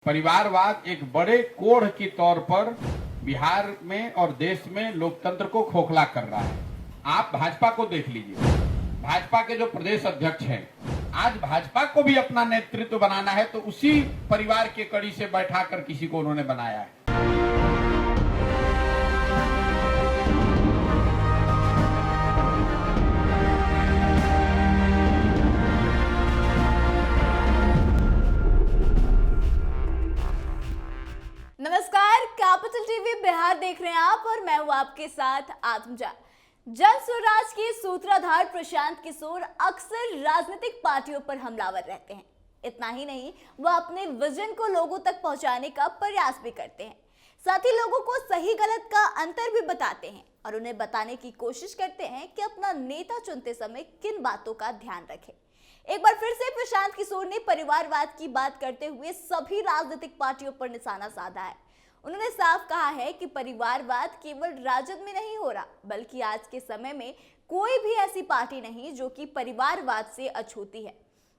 परिवारवाद एक बड़े कोढ़ के तौर पर बिहार में और देश में लोकतंत्र को खोखला कर रहा है। आप भाजपा को देख लीजिए, भाजपा के जो प्रदेश अध्यक्ष हैं, आज भाजपा को भी अपना नेतृत्व बनाना है तो उसी परिवार के कड़ी से बैठाकर किसी को उन्होंने बनाया है। नमस्कार, कैपिटल टीवी बिहार देख रहे हैं आप और मैं हूं आपके साथ आत्मजा। जन स्वराज के सूत्रधार प्रशांत किशोर अक्सर राजनीतिक पार्टियों पर हमलावर रहते हैं। इतना ही नहीं, वह अपने विजन को लोगों तक पहुंचाने का प्रयास भी करते हैं। साथ ही लोगों को सही गलत का अंतर भी बताते हैं और उन्हें बताने की कोशिश करते हैं कि अपना नेता चुनते समय किन बातों का ध्यान रखें। एक बार फिर से प्रशांत किशोर ने परिवारवाद की बात करते हुए सभी राजनीतिक पार्टियों पर निशाना साधा है। उन्होंने साफ कहा है कि परिवारवाद केवल राजद में नहीं हो रहा, बल्कि आज के समय में कोई भी ऐसी पार्टी नहीं जो कि परिवारवाद से अछूती है।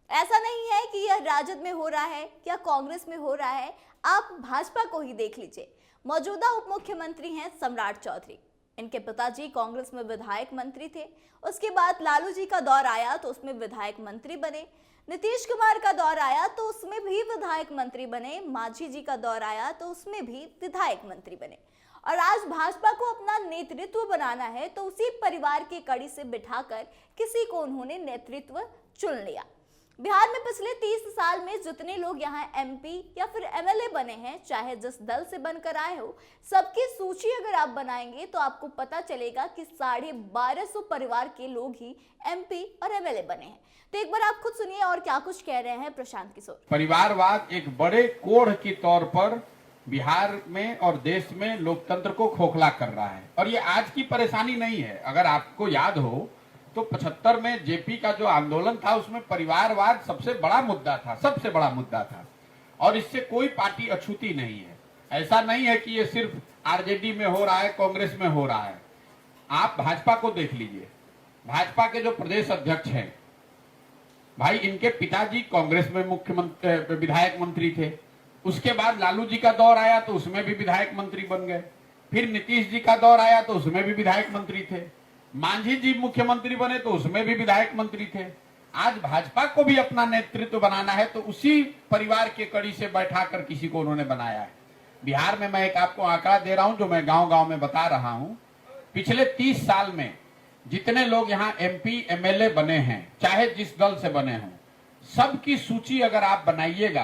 ऐसा नहीं है कि यह राजद में हो रहा है या कांग्रेस में हो रहा है, आप भाजपा को ही देख लीजिए। मौजूदा उप मुख्यमंत्री हैं सम्राट चौधरी। इनके पिताजी कांग्रेस में विधायक मंत्री थे। उसके बाद लालू जी का दौर आया तो उसमें विधायक मंत्री बने। नीतीश कुमार का दौर आया तो उसमें भी विधायक मंत्री बने। मांझी जी का दौर आया तो उसमें भी विधायक मंत्री बने। और आज भाजपा को अपना नेतृत्व बनाना है तो उसी परिवार की कड़ी से बिठाकर किसी को उन्होंने नेतृत्व चुन लिया। बिहार में पिछले 30 साल में जितने लोग यहाँ एमपी या फिर एमएलए बने हैं, चाहे जिस दल से बनकर आए हो, सबकी सूची अगर आप बनाएंगे तो आपको पता चलेगा कि 1250 परिवार के लोग ही एमपी और एमएलए बने हैं। तो एक बार आप खुद सुनिए और क्या कुछ कह रहे हैं प्रशांत किशोर। परिवारवाद एक बड़े कोढ़ के तौर पर बिहार में और देश में लोकतंत्र को खोखला कर रहा है। और ये आज की परेशानी नहीं है। अगर आपको याद हो तो 75 में जेपी का जो आंदोलन था उसमें परिवारवाद सबसे बड़ा मुद्दा था, सबसे बड़ा मुद्दा था। और इससे कोई पार्टी अछूती नहीं है। ऐसा नहीं है कि ये सिर्फ आरजेडी में हो रहा है, कांग्रेस में हो रहा है। आप भाजपा को देख लीजिए, भाजपा के जो प्रदेश अध्यक्ष हैं, भाई इनके पिताजी कांग्रेस में मुख्यमंत्री विधायक मंत्री थे। उसके बाद लालू जी का दौर आया तो उसमें भी विधायक मंत्री बन गए। फिर नीतीश जी का दौर आया तो उसमें भी विधायक मंत्री थे। मांझी जी मुख्यमंत्री बने तो उसमें भी विधायक मंत्री थे। आज भाजपा को भी अपना नेतृत्व बनाना है तो उसी परिवार के कड़ी से बैठाकर किसी को उन्होंने बनाया है। बिहार में मैं एक आपको आंकड़ा दे रहा हूं जो मैं गांव-गांव में बता रहा हूं। पिछले 30 साल में जितने लोग यहाँ एमपी एमएलए बने हैं, चाहे जिस दल से बने हों, सबकी सूची अगर आप बनाइएगा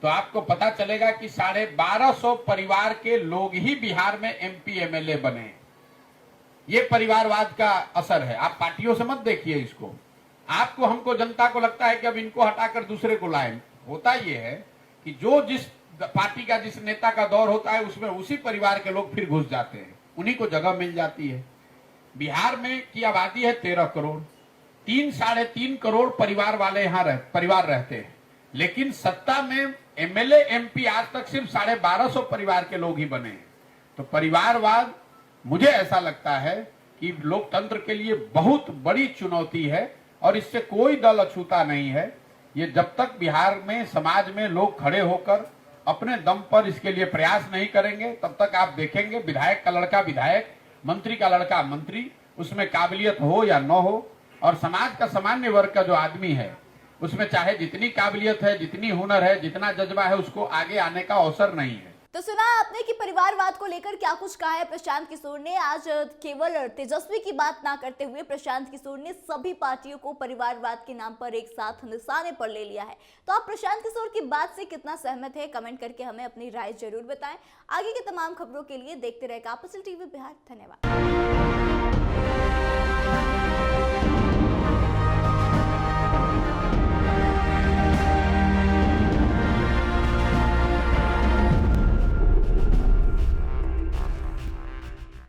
तो आपको पता चलेगा कि 1250 परिवार के लोग ही बिहार में एमपी एमएलए बने। ये परिवारवाद का असर है। आप पार्टियों से मत देखिए इसको। आपको हमको जनता को लगता है कि अब इनको हटाकर दूसरे को लाएं। होता ये है कि जो जिस पार्टी का जिस नेता का दौर होता है उसमें उसी परिवार के लोग फिर घुस जाते हैं, उन्हीं को जगह मिल जाती है। बिहार में की आबादी है 13 करोड़, 3-3.5 करोड़ परिवार वाले यहाँ परिवार रहते हैं। लेकिन सत्ता में एमएलए एमपी आज तक सिर्फ 1250 परिवार के लोग ही बने हैं। तो परिवारवाद मुझे ऐसा लगता है कि लोकतंत्र के लिए बहुत बड़ी चुनौती है और इससे कोई दल अछूता नहीं है। ये जब तक बिहार में समाज में लोग खड़े होकर अपने दम पर इसके लिए प्रयास नहीं करेंगे, तब तक आप देखेंगे विधायक का लड़का विधायक, मंत्री का लड़का मंत्री, उसमें काबिलियत हो या न हो, और समाज का सामान्य वर्ग का जो आदमी है उसमें चाहे जितनी काबिलियत है, जितनी हुनर है, जितना जज्बा है, उसको आगे आने का अवसर नहीं है। तो सुना आपने कि परिवारवाद को लेकर क्या कुछ कहा है प्रशांत किशोर ने। आज केवल तेजस्वी की बात ना करते हुए प्रशांत किशोर ने सभी पार्टियों को परिवारवाद के नाम पर एक साथ निशाने पर ले लिया है। तो आप प्रशांत किशोर की बात से कितना सहमत है, कमेंट करके हमें अपनी राय जरूर बताएं। आगे की तमाम खबरों के लिए देखते रहे कैपिटल टीवी बिहार। धन्यवाद।